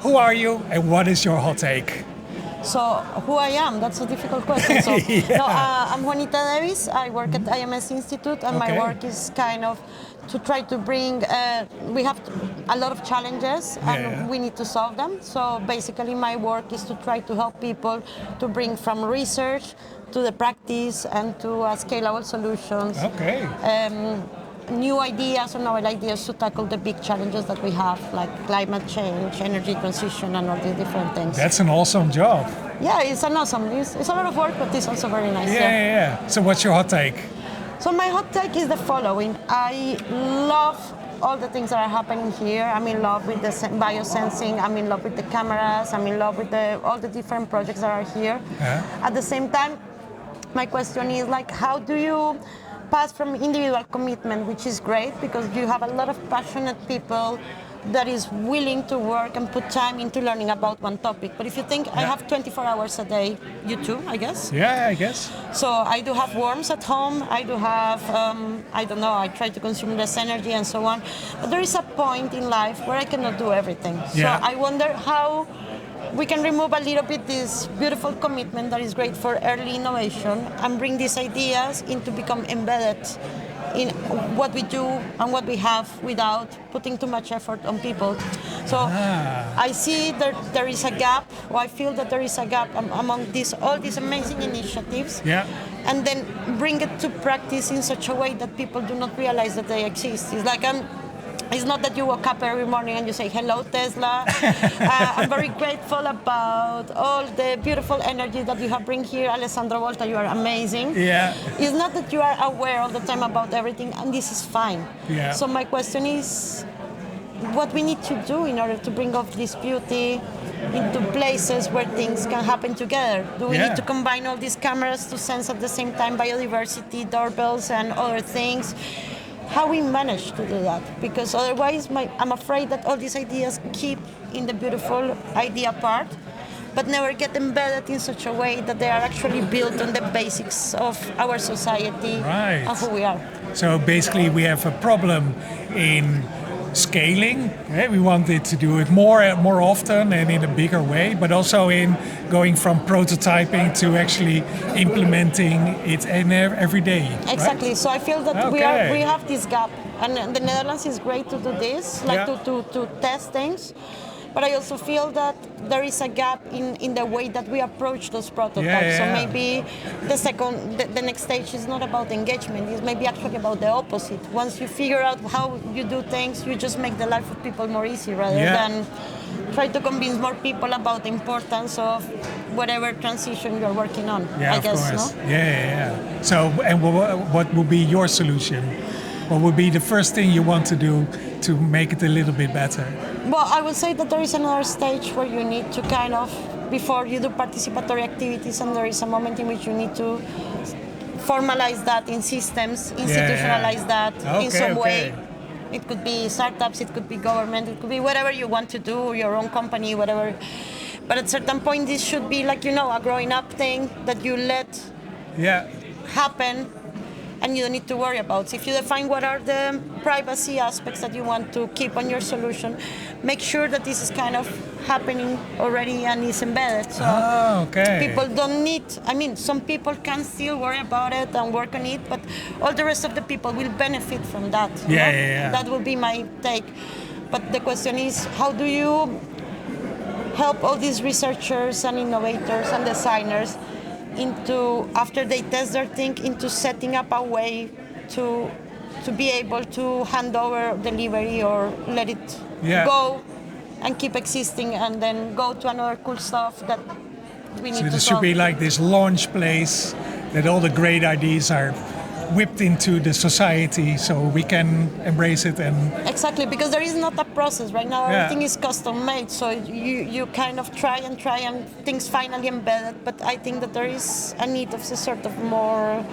who are you and what is your hot take? So, who I am, that's a difficult question. So, I'm Juanita Devis. I work at AMS Institute, and my work is kind of to try to bring, we have a lot of challenges, and we need to solve them. So, basically, my work is to try to help people to bring from research to the practice and to scalable solutions. New ideas or novel ideas to tackle the big challenges that we have, like climate change, energy transition, and all these different things. That's an awesome job. Yeah, it's an awesome. It's a lot of work, but it's also very nice. Yeah. So what's your hot take? So my hot take is the following. I love all the things that are happening here. I'm in love with the biosensing. I'm in love with the cameras. I'm in love with all the different projects that are here. At the same time, my question is like, how do you pass from individual commitment, which is great because you have a lot of passionate people that is willing to work and put time into learning about one topic. But if you think I have 24 hours a day, you too, I guess? Yeah, I guess. So I do have worms at home. I do have, I don't know, I try to consume less energy and so on. But there is a point in life where I cannot do everything. So I wonder how we can remove a little bit this beautiful commitment that is great for early innovation and bring these ideas into become embedded in what we do and what we have without putting too much effort on people. So I see that there is a gap, or I feel that there is a gap among all these amazing initiatives. And then bring it to practice in such a way that people do not realize that they exist. It's like it's not that you wake up every morning and you say, hello, Tesla. I'm very grateful about all the beautiful energy that you have bring here. Alessandro Volta, you are amazing. It's not that you are aware all the time about everything, and this is fine. So my question is, what we need to do in order to bring off this beauty into places where things can happen together? Do we need to combine all these cameras to sense at the same time biodiversity, doorbells, and other things? How we manage to do that? Because otherwise, I'm afraid that all these ideas keep in the beautiful idea part, but never get embedded in such a way that they are actually built on the basics of our society and who we are. So basically, we have a problem in scaling. We wanted to do it more often and in a bigger way, but also in going from prototyping to actually implementing it every day. Exactly. Right? So I feel that we have this gap, and the Netherlands is great to do this, like to test things. But I also feel that there is a gap in the way that we approach those prototypes. So maybe the next stage is not about engagement. It's maybe actually about the opposite. Once you figure out how you do things, you just make the life of people more easy rather than try to convince more people about the importance of whatever transition you're working on. I guess, of course. No? So, and what would be your solution? What would be the first thing you want to do to make it a little bit better? Well, I would say that there is another stage where you need to kind of, before you do participatory activities, and there is a moment in which you need to formalize that in systems, institutionalize that in some way. It could be startups, it could be government, it could be whatever you want to do, your own company, whatever. But at a certain point, this should be like, a growing up thing that you let happen, and you don't need to worry about. So if you define what are the privacy aspects that you want to keep on your solution, make sure that this is kind of happening already and is embedded. So people don't need, some people can still worry about it and work on it, but all the rest of the people will benefit from that. That will be my take. But the question is, how do you help all these researchers and innovators and designers into, after they test their thing, into setting up a way to be able to hand over delivery or let it go and keep existing and then go to another cool stuff that we need to solve. So there should be like this launch place that all the great ideas are whipped into the society so we can embrace it. And exactly, because there is not a process right now. Everything is custom made, so you kind of try and things finally embedded. But I think that there is a need of a sort of more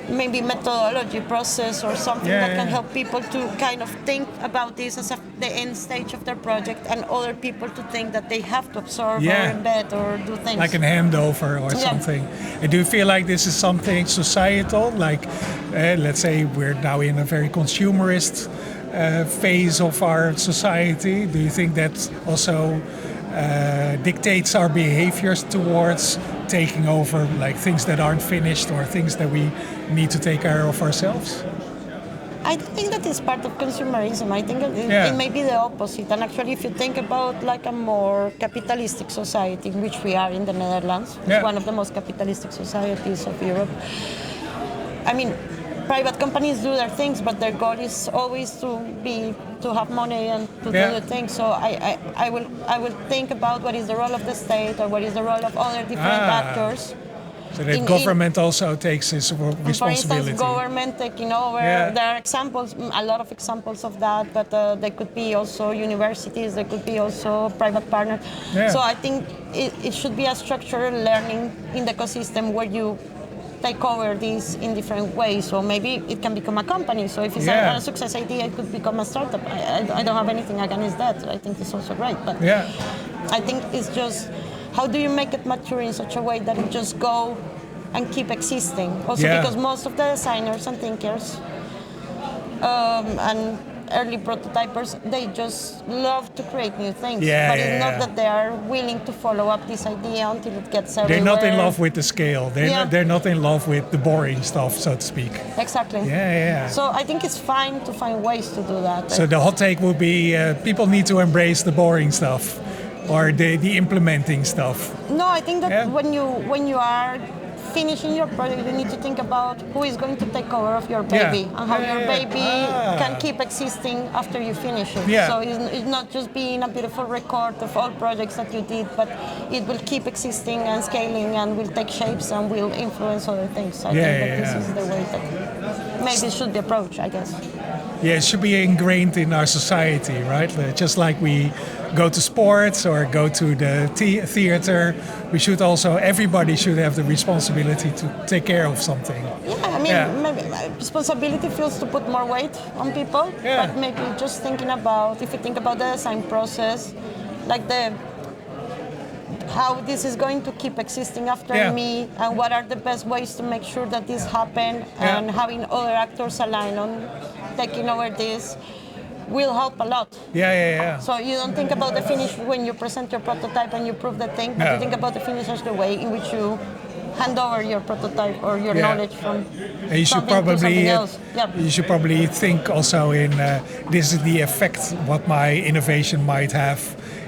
maybe methodology process or something that can help people to kind of think about this as the end stage of their project, and other people to think that they have to absorb or embed or do things. Like an handover or something. And do you feel like this is something societal? Like, let's say we're now in a very consumerist phase of our society? Do you think that also dictates our behaviors towards taking over like things that aren't finished or things that we need to take care of ourselves? I think that is part of consumerism. I think it may be the opposite. And actually, if you think about like a more capitalistic society, in which we are in the Netherlands, it's one of the most capitalistic societies of Europe. I mean, private companies do their things, but their goal is always to have money and to do the things. So I will think about what is the role of the state or what is the role of other different actors. So that government also takes its responsibility. For instance, government taking over. There are examples, a lot of examples of that, but there could be also universities, there could be also private partners. So I think it should be a structural learning in the ecosystem where you take over this in different ways. So maybe it can become a company. So if it's a success idea, it could become a startup. I don't have anything against that. I think it's also great. But I think it's just, how do you make it mature in such a way that it just go and keep existing? Also because most of the designers and thinkers and early prototypers, they just love to create new things. But it's not that they are willing to follow up this idea until it gets everywhere. They're not in love with the scale. They're not in love with the boring stuff, so to speak. Exactly. So I think it's fine to find ways to do that. So the hot take will be people need to embrace the boring stuff. Or the implementing stuff? No, I think that when you are finishing your project, you need to think about who is going to take over of your baby and how your baby can keep existing after you finish it. So it's not just being a beautiful record of all projects that you did, but it will keep existing and scaling and will take shapes and will influence other things. I think that this is the way that maybe it should be approached, I guess. Yeah, it should be ingrained in our society, right? Just like we go to sports or go to the theater, everybody should have the responsibility to take care of something. I mean, maybe responsibility feels to put more weight on people, but maybe just thinking about, if you think about the design process, like how this is going to keep existing after me, and what are the best ways to make sure that this happen, and having other actors align on taking over this will help a lot. So you don't think about the finish when you present your prototype and you prove the thing, but you think about the finish as the way in which you hand over your prototype or your knowledge from something to something else. You should probably think also in this is the effect what my innovation might have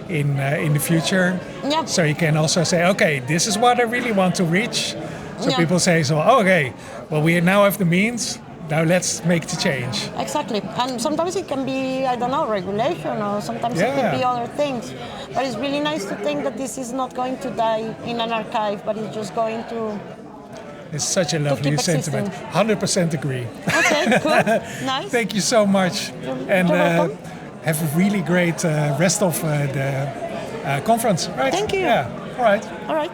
in the future. So you can also say, okay, this is what I really want to reach. So people say, okay, well, we now have the means. Now let's make the change. Exactly. And sometimes it can be, I don't know, regulation, or sometimes it can be other things. But it's really nice to think that this is not going to die in an archive, but it's just going to... It's such a lovely sentiment. 100% agree. Okay, cool. Nice. Thank you so much. You're welcome. Have a really great rest of the conference. Right? Thank you. Yeah. All right. All right.